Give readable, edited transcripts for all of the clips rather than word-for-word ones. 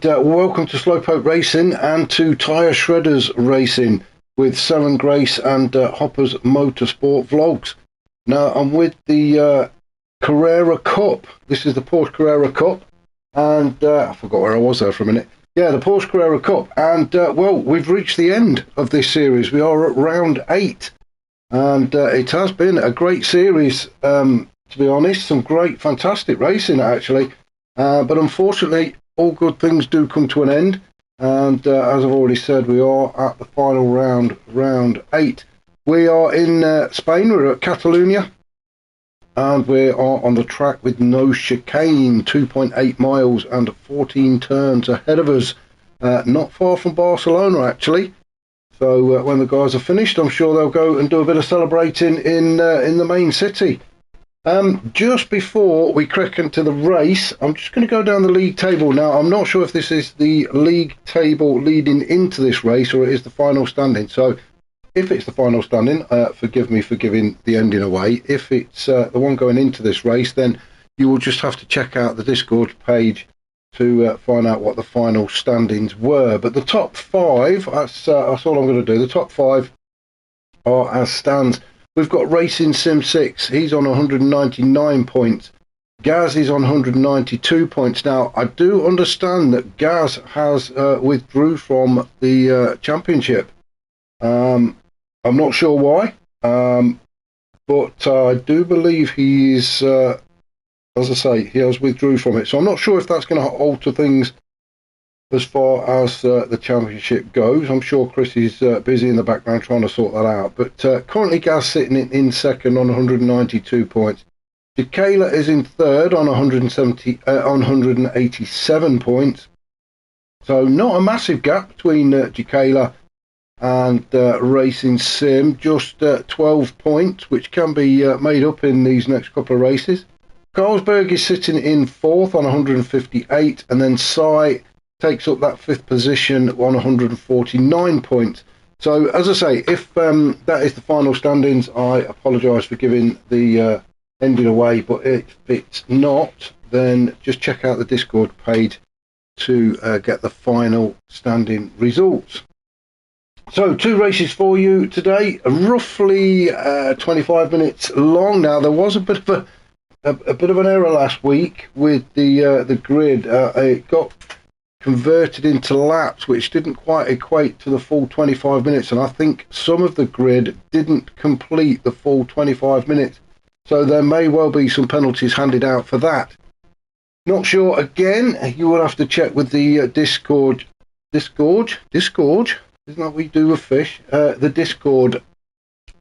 welcome to Slowpoke Racing and to Tyre Shredders Racing with Sam Grace and Hopper's Motorsport Vlogs. Now I'm with the Carerra Cup. This is the Porsche Carrera Cup, and I forgot where I was there for a minute. Yeah, the Porsche Carrera Cup, and well, we've reached the end of this series. We are at round 8, and it has been a great series, to be honest. Some great, fantastic racing actually, but unfortunately all good things do come to an end, and as I've already said, we are at the final round, round 8. We are in Spain. We're at Catalunya, and we are on the track with no chicane, 2.8 miles and 14 turns ahead of us, not far from Barcelona actually. So when the guys are finished, I'm sure they'll go and do a bit of celebrating in the main city. Just before we crack into the race, I'm just going to go down the league table. Now, I'm not sure if this is the league table leading into this race or it is the final standing. So if it's the final standing, forgive me for giving the ending away. If it's the one going into this race, then you will just have to check out the Discord page to find out what the final standings were. But the top 5, that's all I'm going to do. The top 5 are as stands. We've got Racing Sim 6. He's on 199 points. Gaz is on 192 points. Now, I do understand that Gaz has withdrew from the championship. I'm not sure why, but I do believe he is, as I say, he has withdrew from it. So I'm not sure if that's going to alter things as far as the championship goes. I'm sure Chris is busy in the background trying to sort that out. But currently Gaz sitting in second on 192 points. Jacala is in third on 187 points. So not a massive gap between Jacala and Racing Sim, just 12 points, which can be made up in these next couple of races. Carlsberg is sitting in fourth on 158, and then Sai takes up that 5th position on 149 points. So, as I say, if that is the final standings, I apologise for giving the ending away, but if it's not, then just check out the Discord page to get the final standing results. So, 2 races for you today, roughly 25 minutes long. Now, there was a bit of an error last week with the grid. It got converted into laps, which didn't quite equate to the full 25 minutes, and I think some of the grid didn't complete the full 25 minutes, so there may well be some penalties handed out for that. Not sure. Again, you will have to check with the Discord, isn't that what we do with fish? The Discord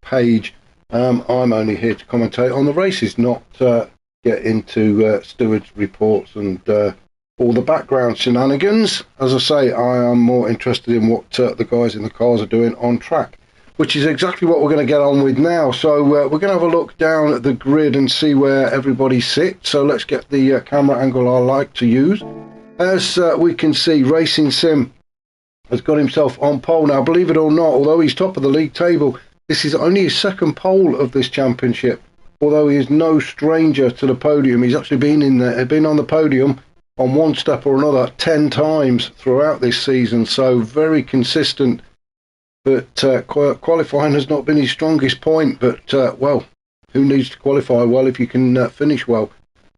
page. I'm only here to commentate on the races, not get into stewards' reports and all the background shenanigans. As I say, I am more interested in what the guys in the cars are doing on track, which is exactly what we're going to get on with now. So we're going to have a look down at the grid and see where everybody sits. So let's get the camera angle I like to use. As we can see, Racing Sim has got himself on pole. Now, believe it or not, although he's top of the league table, this is only his 2nd pole of this championship. Although he is no stranger to the podium, he's actually been on the podium on one step or another 10 times throughout this season, so very consistent. But qualifying has not been his strongest point, but well, who needs to qualify well if you can finish well?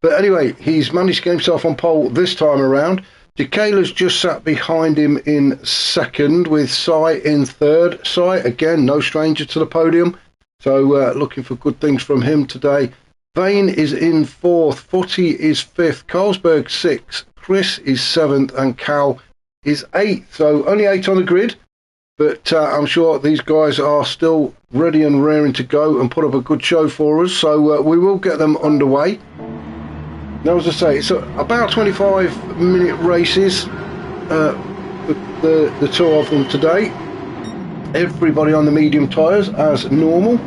But anyway, he's managed to get himself on pole this time around. Jacala's just sat behind him in 2nd, with Sai in 3rd. Sai, again, no stranger to the podium, so looking for good things from him today. Vane is in 4th, Footy is 5th, Carlsberg 6th, Chris is 7th, and Cal is 8th. So only 8 on the grid, but I'm sure these guys are still ready and raring to go and put up a good show for us. So we will get them underway. Now, as I say, it's about 25-minute races, the 2 of them today. Everybody on the medium tyres as normal.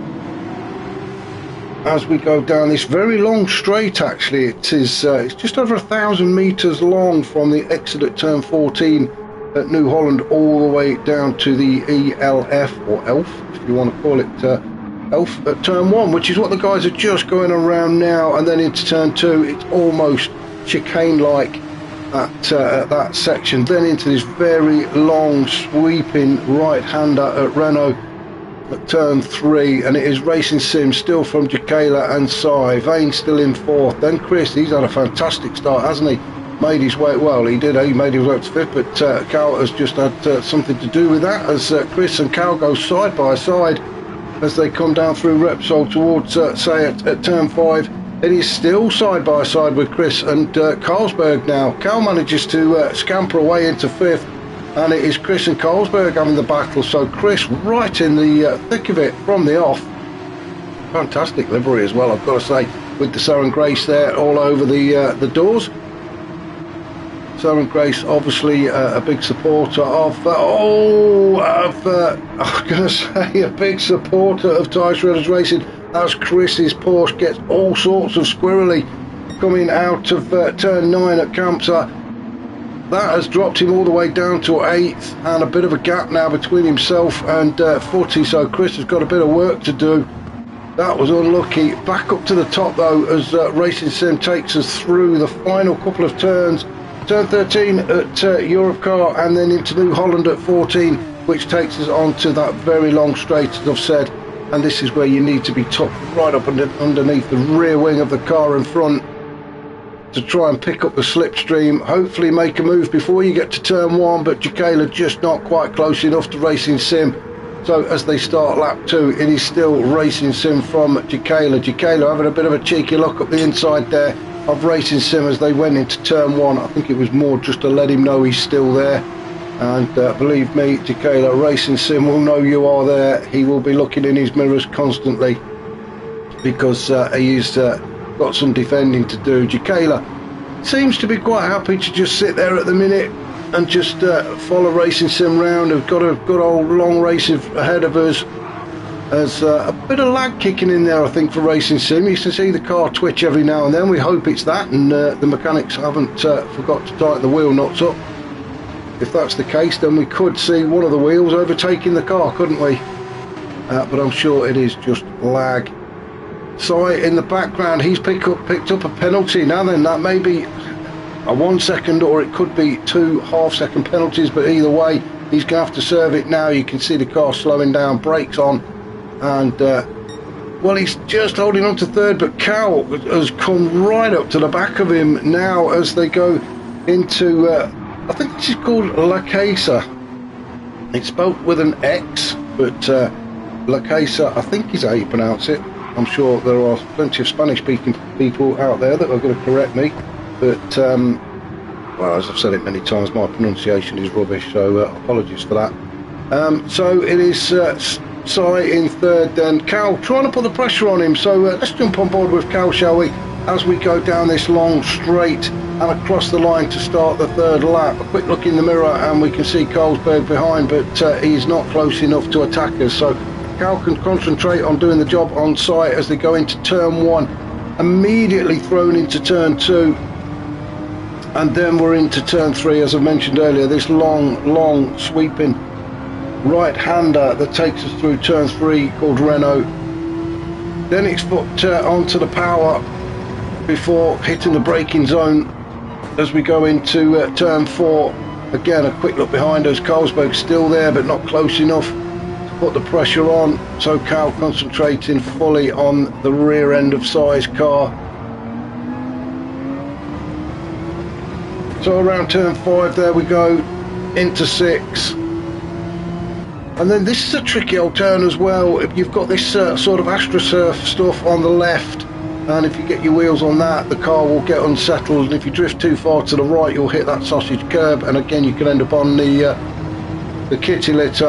As we go down this very long straight, actually, it's just over 1,000 metres long from the exit at turn 14 at New Holland all the way down to the ELF, or ELF, if you want to call it ELF, at turn 1, which is what the guys are just going around now, and then into turn 2, it's almost chicane-like at that section, then into this very long sweeping right-hander at Renault at turn 3, and it is Racing Sim still from Jacala and Sai. Vane still in 4th, then Chris, he's had a fantastic start, hasn't he? Made his way, well he made his way up to 5th, but Cal has just had something to do with that, as Chris and Cal go side by side as they come down through Repsol towards Sai at turn 5. It is still side by side with Chris and Carlsberg now. Cal manages to scamper away into 5th, and it is Chris and Carlsberg having the battle. So Chris right in the thick of it from the off. Fantastic livery as well, I've got to say, with the Soren Grace there all over the doors. Soren Grace obviously a big supporter of I'm going to say a big supporter of Tyre Shredders Racing, as Chris's Porsche gets all sorts of squirrely coming out of turn 9 at Campsa. That has dropped him all the way down to 8th, and a bit of a gap now between himself and Footy, so Chris has got a bit of work to do. That was unlucky. Back up to the top though, as Racing Sim takes us through the final couple of turns. Turn 13 at Europe Car, and then into New Holland at 14, which takes us on to that very long straight, as I've said. And this is where you need to be tucked right up underneath the rear wing of the car in front to try and pick up the slipstream, hopefully make a move before you get to turn 1, but Jacala just not quite close enough to Racing Sim. So as they start lap 2, it is still Racing Sim from Jacala. Jacala having a bit of a cheeky look up the inside there of Racing Sim as they went into turn 1. I think it was more just to let him know he's still there. And believe me, Jacala, Racing Sim will know you are there. He will be looking in his mirrors constantly because he's got some defending to do. Jacala seems to be quite happy to just sit there at the minute and just follow Racing Sim round. We've got a good old long race ahead of us. There's a bit of lag kicking in there, I think, for Racing Sim. You can see the car twitch every now and then. We hope it's that, and the mechanics haven't forgot to tighten the wheel nuts up. If that's the case, then we could see one of the wheels overtaking the car, couldn't we? But I'm sure it is just lag. Sai in the background, he's picked up a penalty. Now then, that may be a 1 second, or it could be 2 half-second penalties, but either way, he's going to have to serve it now. You can see the car slowing down, brakes on, and well, he's just holding on to 3rd, but Cal has come right up to the back of him now as they go into I think this is called La Casa. It's spelt with an X, but La Casa, I think, is how you pronounce it. I'm sure there are plenty of Spanish-speaking people out there that are going to correct me, but well, as I've said it many times, my pronunciation is rubbish, so apologies for that. So it is Sai in 3rd, then Cal trying to put the pressure on him, so let's jump on board with Cal, shall we, as we go down this long straight and across the line to start the 3rd lap. A quick look in the mirror and we can see Carlsberg behind, but he's not close enough to attack us, so Cal can concentrate on doing the job on site as they go into turn 1, immediately thrown into turn 2, and then we're into turn 3, as I mentioned earlier, this long sweeping right-hander that takes us through turn 3 called Renault. Then it's put onto the power before hitting the braking zone as we go into turn 4. Again, a quick look behind us. Carlsberg's still there, but not close enough to put the pressure on, so Cal concentrating fully on the rear end of Sai's car. So around turn 5 there we go, into 6. And then this is a tricky old turn as well. You've got this sort of AstroSurf stuff on the left, and if you get your wheels on that, the car will get unsettled, and if you drift too far to the right, you'll hit that sausage curb, and again you can end up on the kitty litter.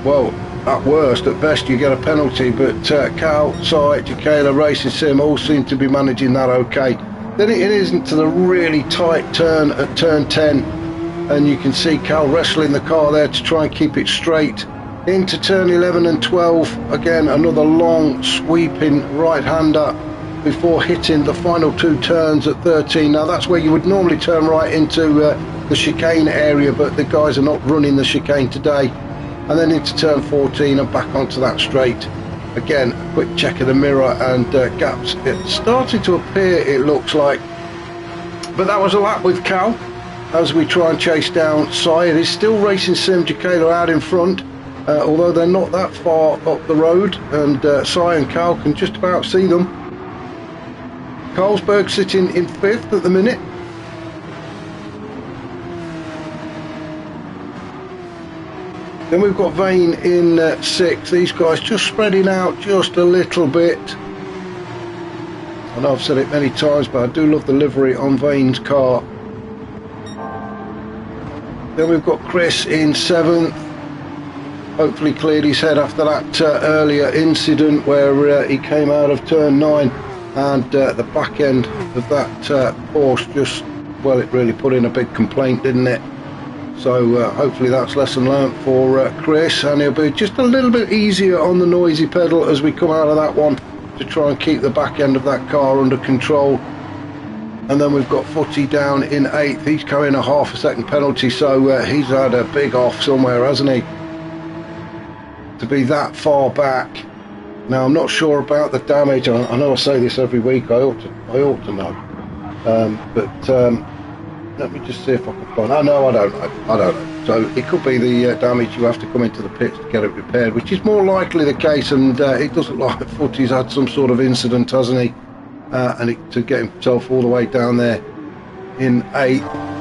Well, at worst, at best, you get a penalty, but Cal, Sai, Jacala, Racing Sim all seem to be managing that okay. Then it is into the really tight turn at turn 10, and you can see Cal wrestling the car there to try and keep it straight. Into turn 11 and 12, again another long sweeping right-hander before hitting the final 2 turns at 13. Now that's where you would normally turn right into the chicane area, but the guys are not running the chicane today. And then into turn 14 and back onto that straight. Again, a quick check of the mirror, and gaps it's starting to appear, it looks like, But that was a lap with Cal as we try and chase down Si. It is still Racing Sim Jacala out in front, although they're not that far up the road, and Si and Cal can just about see them. Carlsberg sitting in 5th at the minute. Then we've got Vane in 6th. These guys just spreading out just a little bit. I know I've said it many times, but I do love the livery on Vane's car. Then we've got Chris in 7th. Hopefully cleared his head after that earlier incident where he came out of turn 9, and the back end of that Porsche just, well, it really put in a big complaint, didn't it? So hopefully that's lesson learnt for Chris, and he'll be just a little bit easier on the noisy pedal as we come out of that one to try and keep the back end of that car under control. And then we've got Footy down in 8th. He's carrying a half a second penalty, so he's had a big off somewhere, hasn't he? To be that far back. Now I'm not sure about the damage. I know I say this every week. I ought to know. But let me just see if I can find. I don't know. So it could be the damage. You have to come into the pits to get it repaired, which is more likely the case. And it doesn't look like Footy's had some sort of incident, hasn't he? And to get himself all the way down there in 8th.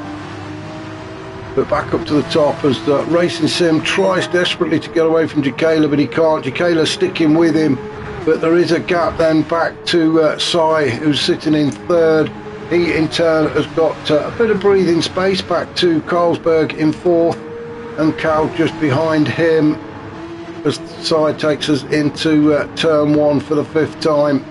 But back up to the top as the Racing Sim tries desperately to get away from Jacala, but he can't. Jacala's sticking with him, but there is a gap then back to Si, who's sitting in 3rd. He in turn has got a bit of breathing space back to Carlsberg in 4th, and Cal just behind him as Si takes us into turn 1 for the 5th time.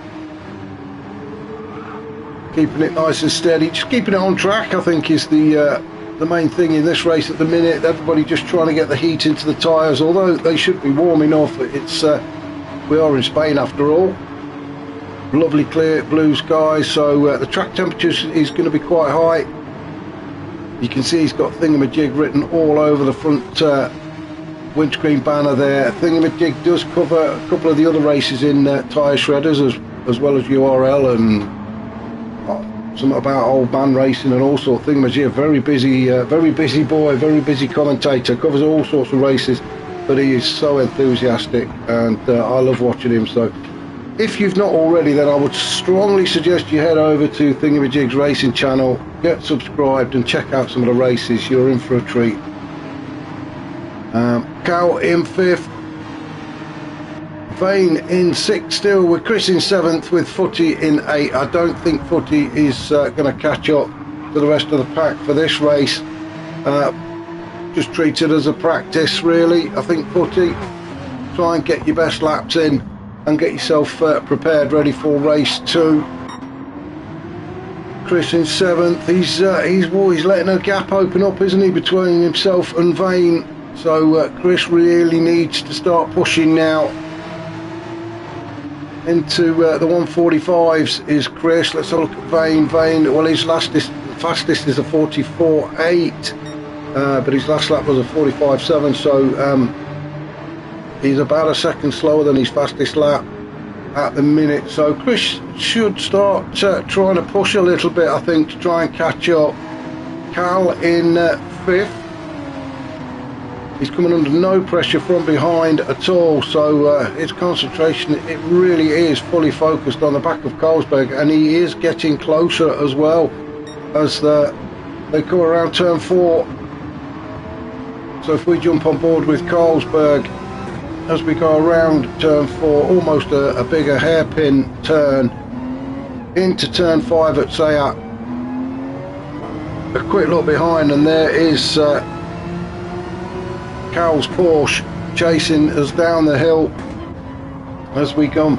Keeping it nice and steady, just keeping it on track, I think, is the main thing in this race at the minute. Everybody just trying to get the heat into the tyres, although they should be warm enough. It's we are in Spain after all. Lovely clear blue skies, so the track temperature is going to be quite high. You can see he's got Thingamajig written all over the front windscreen banner there. Thingamajig does cover a couple of the other races in Tyre Shredders as well as URL and something about old man racing and all sorts of things. Very busy boy, very busy commentator, covers all sorts of races, but he is so enthusiastic, and I love watching him. So if you've not already, then I would strongly suggest you head over to Thingamajig's racing channel, get subscribed and check out some of the races. You're in for a treat. Cal in 5th, Vane in 6th still, with Chris in 7th, with Footy in 8th. I don't think Footy is going to catch up to the rest of the pack for this race. Just treat it as a practice, really. I think Footy, try and get your best laps in and get yourself prepared, ready for race 2. Chris in 7th. He's letting a gap open up, isn't he, between himself and Vane. So Chris really needs to start pushing now. Into the 145s is Chris. Let's have a look at Vane. Well, his fastest is a 44.8, but his last lap was a 45.7, so he's about a second slower than his fastest lap at the minute. So Chris should start trying to push a little bit, I think, to try and catch up. Cal in 5th. He's coming under no pressure from behind at all, so his concentration, it really is fully focused on the back of Carlsberg, and he is getting closer as well as they come around turn 4. So if we jump on board with Carlsberg as we go around turn 4, almost a bigger hairpin turn into turn 5 at Sayat. A quick look behind, and there is Cal's Porsche chasing us down the hill as we come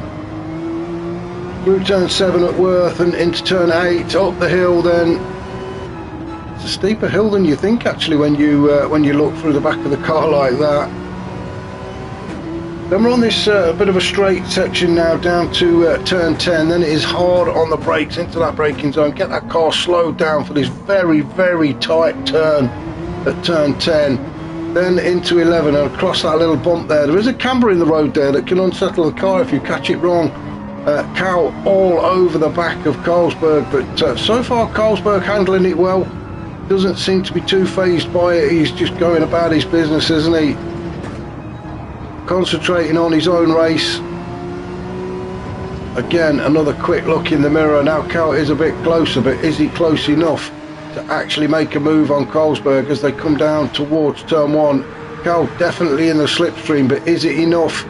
through turn 7 at Worth and into turn 8 up the hill. Then it's a steeper hill than you think, actually, when you look through the back of the car like that. Then we're on this bit of a straight section now down to turn 10. Then it is hard on the brakes into that braking zone. Get that car slowed down for this very, very tight turn at turn 10. Then into 11 and across that little bump there. There is a camber in the road there that can unsettle the car if you catch it wrong. Cal all over the back of Carlsberg, but so far Carlsberg handling it well. Doesn't seem to be too phased by it. He's just going about his business, isn't he? Concentrating on his own race. Again, another quick look in the mirror. Now Cal is a bit closer, but is he close enough to actually make a move on Carlsberg as they come down towards turn one? Cal definitely in the slipstream, but is it enough?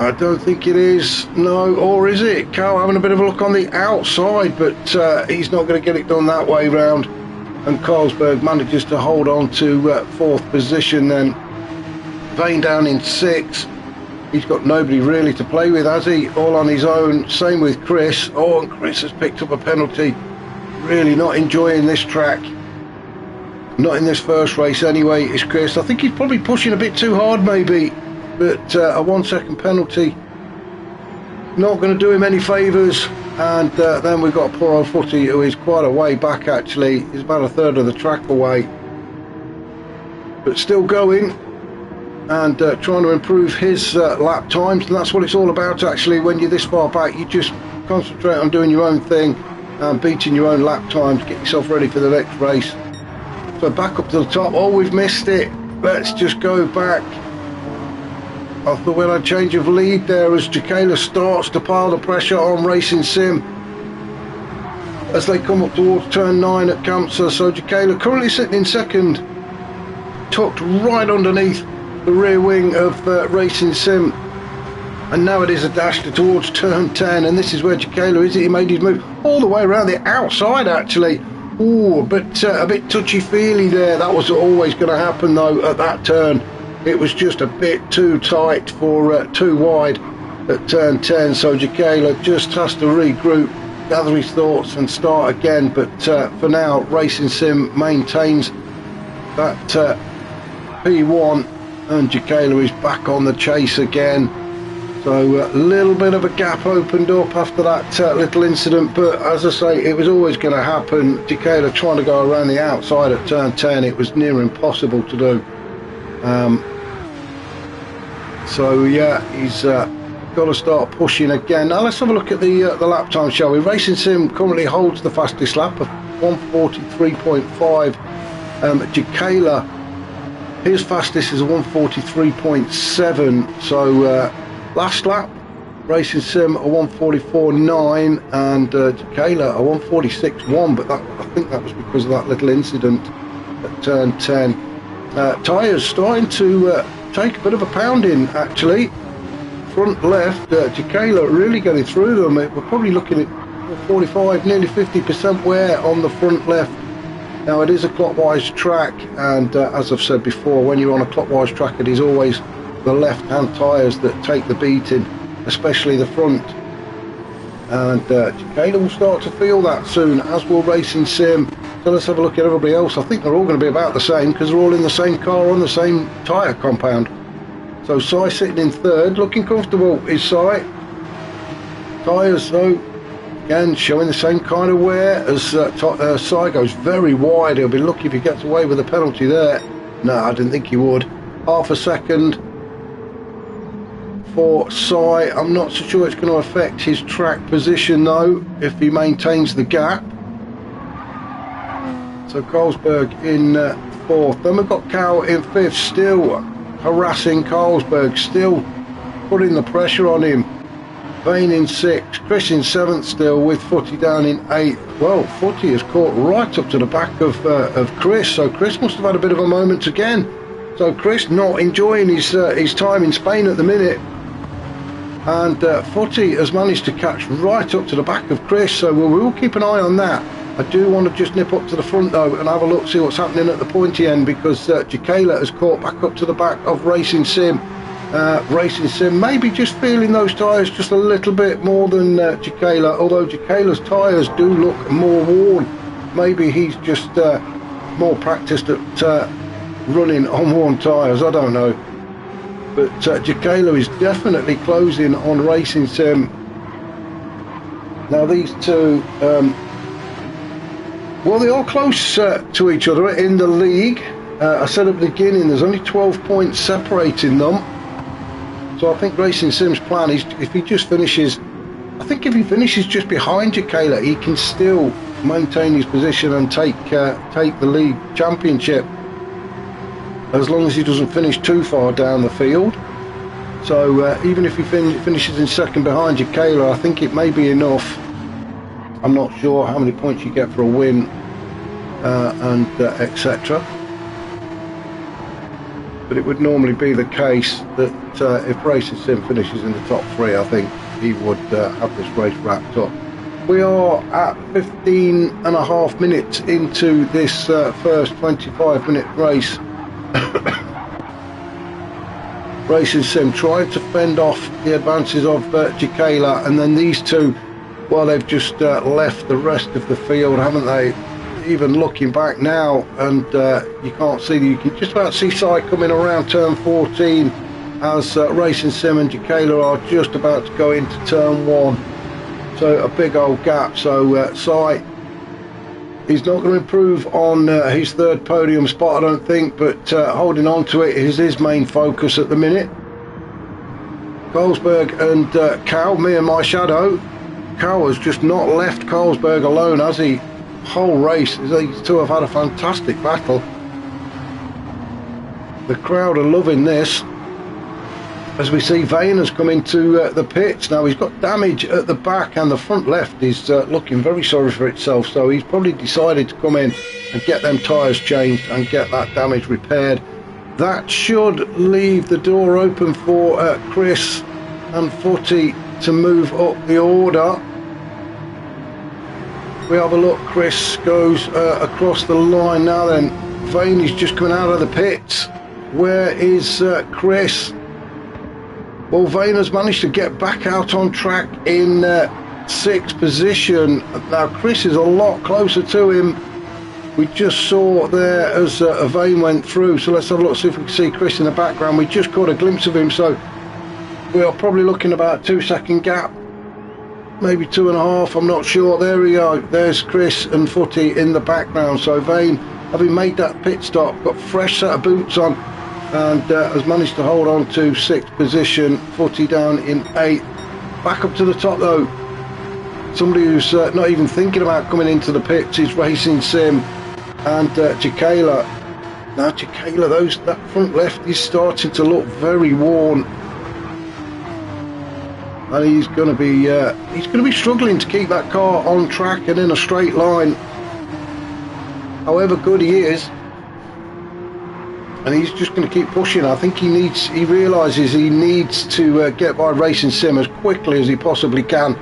I don't think it is. No, or is it? Cal having a bit of a look on the outside, but he's not going to get it done that way round. And Carlsberg manages to hold on to fourth position then. Vane down in sixth. He's got nobody really to play with, has he? All on his own. Same with Chris. Oh, and Chris has picked up a penalty. Really not enjoying this track. Not in this first race anyway, is Chris. I think he's probably pushing a bit too hard maybe. But a 1 second penalty not going to do him any favours. And then we've got poor old Footy, who is quite a way back actually. He's about a third of the track away, but still going and trying to improve his lap times. And that's what it's all about actually. When you're this far back, you just concentrate on doing your own thing and beating your own lap times, get yourself ready for the next race. So back up to the top. Oh, we've missed it. Let's just go back. I thought we had a change of lead there as Jacala starts to pile the pressure on Racing Sim as they come up towards turn 9 at Kamsa. So Jacala currently sitting in second, tucked right underneath the rear wing of Racing Sim. And now it is a dash towards turn 10, and this is where Jacala is. He made his move all the way around the outside actually. Ooh, but a bit touchy-feely there. That was always going to happen though at that turn. It was just a bit too tight for too wide at turn 10, so Jacala just has to regroup, gather his thoughts and start again. But for now, Racing Sim maintains that P1 and Jacala is back on the chase again. So a little bit of a gap opened up after that little incident, but as I say, it was always going to happen. Jacala trying to go around the outside at turn 10, it was near impossible to do. So yeah, he's got to start pushing again. Now let's have a look at the lap time, shall we? Racing Sim currently holds the fastest lap of 1:43.5. Jacala, his fastest is a 1:43.7. So last lap, Racing Sim a 1:44.9 and Jacala a 1:46.1. But that, I think that was because of that little incident at turn 10. Tyres starting to take a bit of a pounding actually. Front left, Jacala really getting through them. We're probably looking at 45, nearly 50% wear on the front left. Now it is a clockwise track, and as I've said before, when you're on a clockwise track, it is always the left-hand tyres that take the beating, especially the front. And Jacala will start to feel that soon, as will Racing Sim. So let's have a look at everybody else. I think they're all going to be about the same because they're all in the same car on the same tyre compound. So Sai sitting in third, looking comfortable is Sai. Tyres though, again showing the same kind of wear as Sai goes very wide. He'll be lucky if he gets away with a penalty there. No, I didn't think he would. Half a second for Sai. I'm not so sure it's going to affect his track position though if he maintains the gap. So Carlsberg in fourth. Then we've got Cal in fifth, still harassing Carlsberg, still putting the pressure on him. Vane in sixth, Chris in seventh still, with Footy down in eighth. Well, Footy is caught right up to the back of Chris, so Chris must have had a bit of a moment again. So Chris not enjoying his time in Spain at the minute. And Footy has managed to catch right up to the back of Chris, so we will keep an eye on that. I do want to just nip up to the front though and have a look, see what's happening at the pointy end, because Jacala has caught back up to the back of Racing Sim. Racing Sim maybe just feeling those tyres just a little bit more than Jacala, although Jacala's tyres do look more worn. Maybe he's just more practiced at running on worn tyres, I don't know. But Jacala is definitely closing on Racing Sim. Now these two, well, they are close to each other in the league. I said at the beginning there's only 12 points separating them. So I think Racing Sim's plan is, if he just finishes, I think if he finishes just behind Jacala, he can still maintain his position and take the league championship, as long as he doesn't finish too far down the field. So even if he finishes in second behind Jacala, I think it may be enough. I'm not sure how many points you get for a win and etc. But it would normally be the case that if Racing Sim finishes in the top 3, I think he would have this race wrapped up. We are at 15.5 minutes into this first 25-minute race. Racing Sim tried to fend off the advances of Jacala, and then these two, well, they've just left the rest of the field, haven't they? Even looking back now, and you can't see, you can just about see Sai coming around turn 14 as Racing Sim and Jacala are just about to go into turn 1. So a big old gap. So Sai, he's not going to improve on his third podium spot, I don't think, but holding on to it is his main focus at the minute. Carlsberg and Cal, me and my shadow. Cal has just not left Carlsberg alone, has he? Whole race, these two have had a fantastic battle. The crowd are loving this, as we see Vane has come into the pits. Now he's got damage at the back, and the front left is looking very sorry for itself, so he's probably decided to come in and get them tyres changed and get that damage repaired. That should leave the door open for Chris and Footy to move up the order. We have a look, Chris goes across the line now then. Vane is just coming out of the pits. Where is Chris? Well, Vane has managed to get back out on track in 6th position. Now Chris is a lot closer to him. We just saw there as Vane went through, so let's have a look, see if we can see Chris in the background. We just caught a glimpse of him, so we are probably looking about a 2-second gap. Maybe 2.5, I'm not sure. There we go, there's Chris and Footy in the background. So Vane, having made that pit stop, got fresh set of boots on, and has managed to hold on to 6th position. Footy down in 8th. Back up to the top though, somebody who's not even thinking about coming into the pits is Racing Sim and Jacala. Now Jacala, that front left is starting to look very worn, and he's going to be struggling to keep that car on track and in a straight line, however good he is. And he's just going to keep pushing. I think he realises he needs to get by Racing Sim as quickly as he possibly can,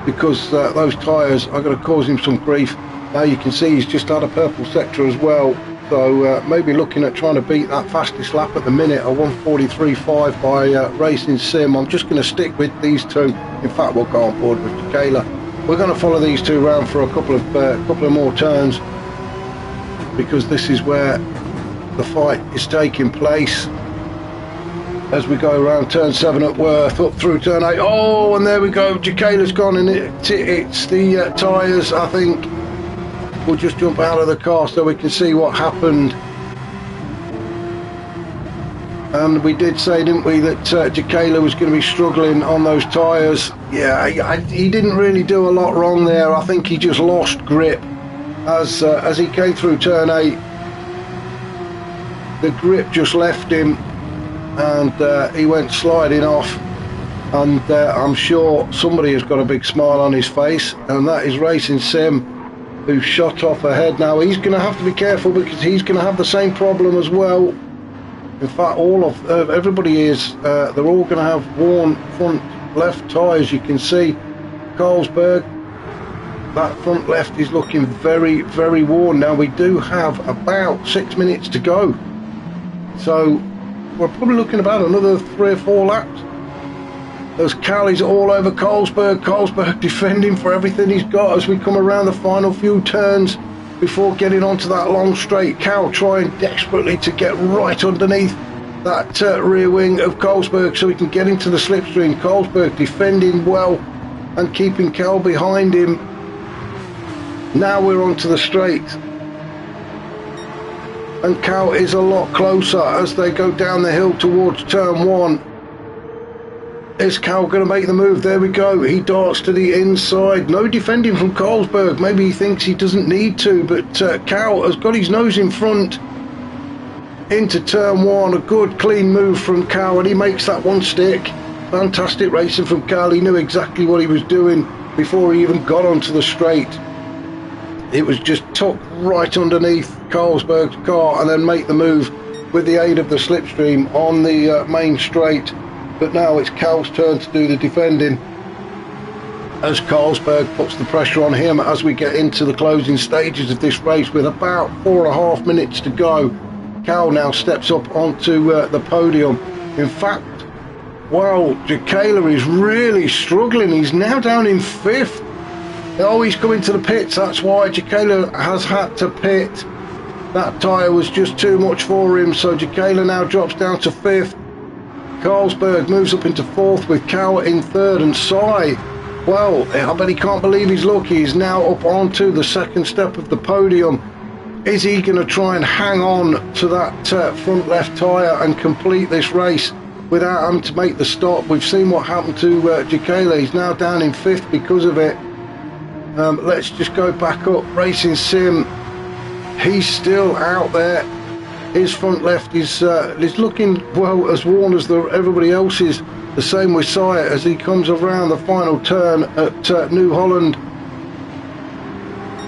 because those tyres are going to cause him some grief. Now you can see he's just had a purple sector as well, so maybe looking at trying to beat that fastest lap at the minute, a 1:43.5 by Racing Sim. I'm just going to stick with these two. In fact, we'll go on board with Jacala. We're going to follow these two around for a couple of more turns, because this is where the fight is taking place. As we go around turn 7 at Worth, up through turn 8. Oh, and there we go. Jacala's gone, and it's the tyres, I think. We'll just jump out of the car so we can see what happened. And we did say, didn't we, that Jacala was going to be struggling on those tyres. Yeah, he didn't really do a lot wrong there. I think he just lost grip as he came through turn 8. The grip just left him, and he went sliding off. And I'm sure somebody has got a big smile on his face, and that is Racing Sim, who shot off ahead. Now he's going to have to be careful, because he's going to have the same problem as well. In fact, everybody is. They're all going to have worn front left tyres. You can see Carlsberg, that front left is looking very, very worn. Now we do have about 6 minutes to go, so we're probably looking about another 3 or 4 laps. As Cal is all over Carlsberg defending for everything he's got as we come around the final few turns before getting onto that long straight. Cal trying desperately to get right underneath that rear wing of Carlsberg so he can get into the slipstream. Carlsberg defending well and keeping Cal behind him. Now we're onto the straight, and Cal is a lot closer as they go down the hill towards turn 1. Is Cal going to make the move? There we go. He darts to the inside. No defending from Carlsberg. Maybe he thinks he doesn't need to, but Cal has got his nose in front into turn one. A good clean move from Cal, and he makes that one stick. Fantastic racing from Cal. He knew exactly what he was doing before he even got onto the straight. It was just tucked right underneath Carlsberg's car and then make the move with the aid of the slipstream on the main straight. But now it's Cal's turn to do the defending as Carlsberg puts the pressure on him as we get into the closing stages of this race with about 4.5 minutes to go. Cal now steps up onto the podium. In fact, well, Jacala is really struggling. He's now down in 5th. Oh, he's coming to the pits. That's why Jacala has had to pit. That tyre was just too much for him, so Jacala now drops down to 5th. Carlsberg moves up into 4th with Cal in 3rd, and Sai, well, I bet he can't believe his luck. He's now up onto the second step of the podium. Is he going to try and hang on to that front left tyre and complete this race without having to make the stop? We've seen what happened to Jacala. He's now down in 5th because of it. Let's just go back up. Racing Sim, he's still out there. His front left is looking, well, as worn as everybody else is. The same with Sire as he comes around the final turn at New Holland.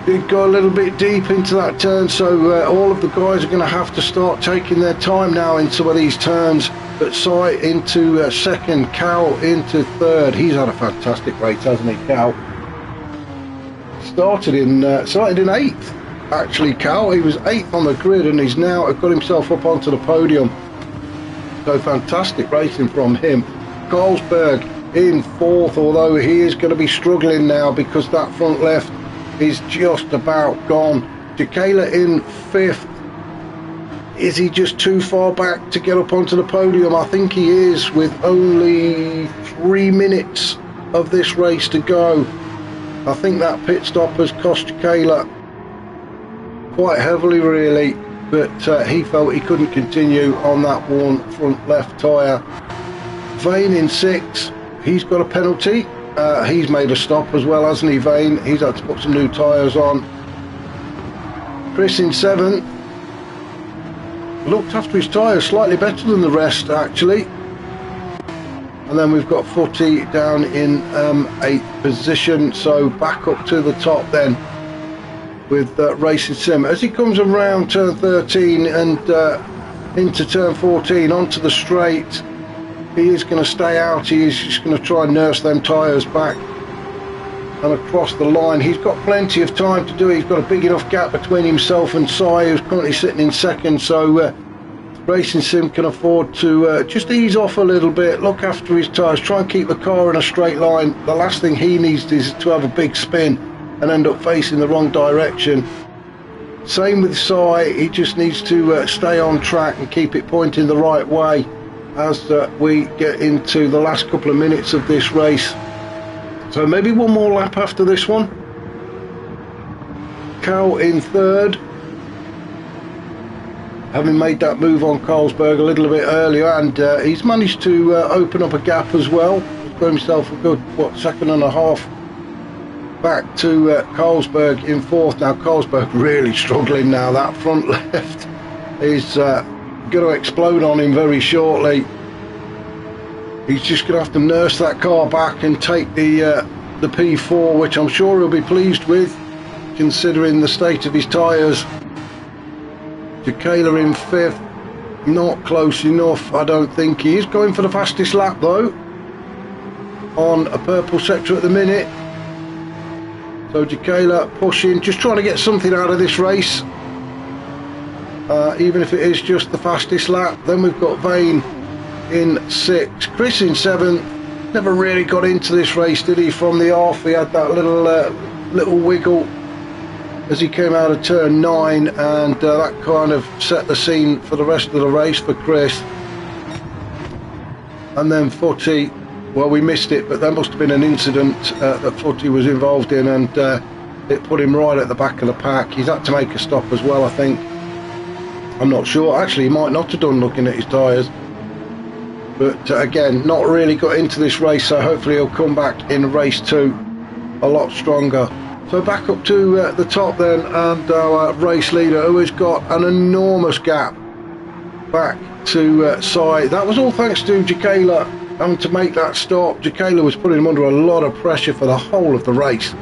Did go a little bit deep into that turn, so all of the guys are going to have to start taking their time now in some of these turns. But Sai into 2nd, Cal into 3rd. He's had a fantastic race, hasn't he, Cal? Started in 8th. Actually, Cal, he was 8th on the grid and he's now got himself up onto the podium. So fantastic racing from him. Carlsberg in 4th, although he is going to be struggling now because that front left is just about gone. Jacala in 5th. Is he just too far back to get up onto the podium? I think he is, with only 3 minutes of this race to go. I think that pit stop has cost Jacala quite heavily, really, but he felt he couldn't continue on that worn front left tyre. Vane in 6th, he's got a penalty. He's made a stop as well, hasn't he, Vane? He's had to put some new tyres on. Chris in 7th, looked after his tyres slightly better than the rest, actually. And then we've got Footy down in 8th position, so back up to the top then with Racing Sim. As he comes around turn 13 and into turn 14 onto the straight, he is going to stay out. He is just going to try and nurse them tyres back and across the line. He's got plenty of time to do it. He's got a big enough gap between himself and Sai, who's currently sitting in 2nd, so Racing Sim can afford to just ease off a little bit, look after his tyres, try and keep the car in a straight line. The last thing he needs is to have a big spin and end up facing the wrong direction. Same with Sai, he just needs to stay on track and keep it pointing the right way as we get into the last couple of minutes of this race. So maybe one more lap after this one. Cal in 3rd, having made that move on Carlsberg a little bit earlier, and he's managed to open up a gap as well. He's got himself a good, 2.5 back to Carlsberg in 4th. Now Carlsberg really struggling now. That front left is going to explode on him very shortly. He's just going to have to nurse that car back and take the P4, which I'm sure he'll be pleased with, considering the state of his tyres. Jacala in 5th, not close enough, I don't think. He is going for the fastest lap though on a purple sector at the minute. So Jacala pushing, just trying to get something out of this race, even if it is just the fastest lap. Then we've got Vane in 6th, Chris in 7th. Never really got into this race, did he, from the off? He had that little wiggle as he came out of turn 9, and that kind of set the scene for the rest of the race for Chris. And then Footy, well, we missed it, but there must have been an incident that Footy was involved in, and it put him right at the back of the pack. He's had to make a stop as well, I think. I'm not sure. Actually, he might not have done, looking at his tyres. But again, not really got into this race, so hopefully he'll come back in race 2 a lot stronger. So back up to the top then, and our race leader, who has got an enormous gap back to Sai. That was all thanks to Jacala having to make that stop. Jacala was putting him under a lot of pressure for the whole of the race,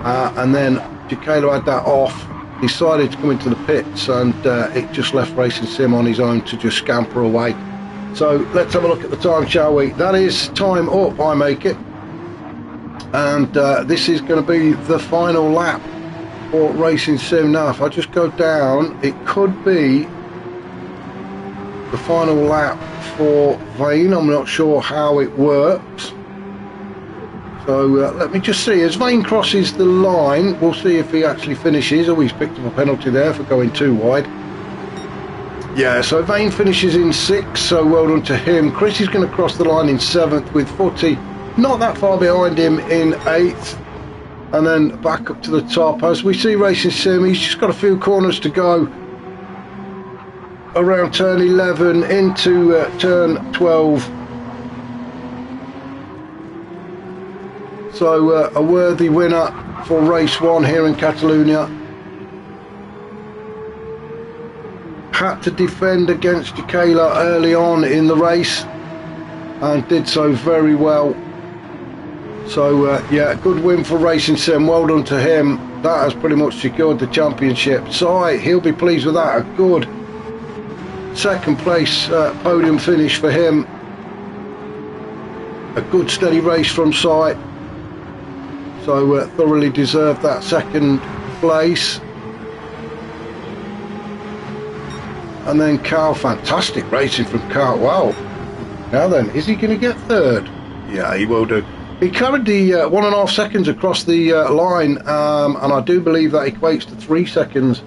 and then Jacala had that off, decided to come into the pits, and it just left Racing Sim on his own to just scamper away. So let's have a look at the time, shall we? That is time up, I make it. And this is going to be the final lap for Racing Sim. Now, if I just go down, it could be the final lap for Vane. I'm not sure how it works. So let me just see. As Vane crosses the line, we'll see if he actually finishes. Oh, he's picked up a penalty there for going too wide. Yeah, so Vane finishes in 6th, so well done to him. Chris is going to cross the line in 7th, with Footy not that far behind him in 8th. And then back up to the top. As we see Racing Sim, he's just got a few corners to go around turn 11 into turn 12. So a worthy winner for race 1 here in Catalunya. Had to defend against Jacala early on in the race and did so very well. So yeah, good win for Racing Sim. Well done to him. That has pretty much secured the championship. Sai, he'll be pleased with that. A good 2nd place podium finish for him. A good steady race from Sai. So thoroughly deserved that 2nd place. And then Carl, fantastic racing from Carl. Wow. Now then, is he going to get 3rd? Yeah, he will do. He carried the 1.5 seconds across the line, and I do believe that equates to 3 seconds.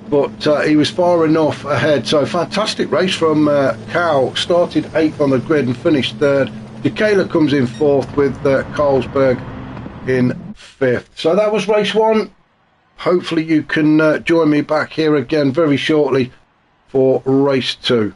But he was far enough ahead. So fantastic race from Carl. Started 8th on the grid and finished 3rd. Jacala comes in 4th with Carlsberg in 5th. So that was race 1. Hopefully you can join me back here again very shortly for race 2.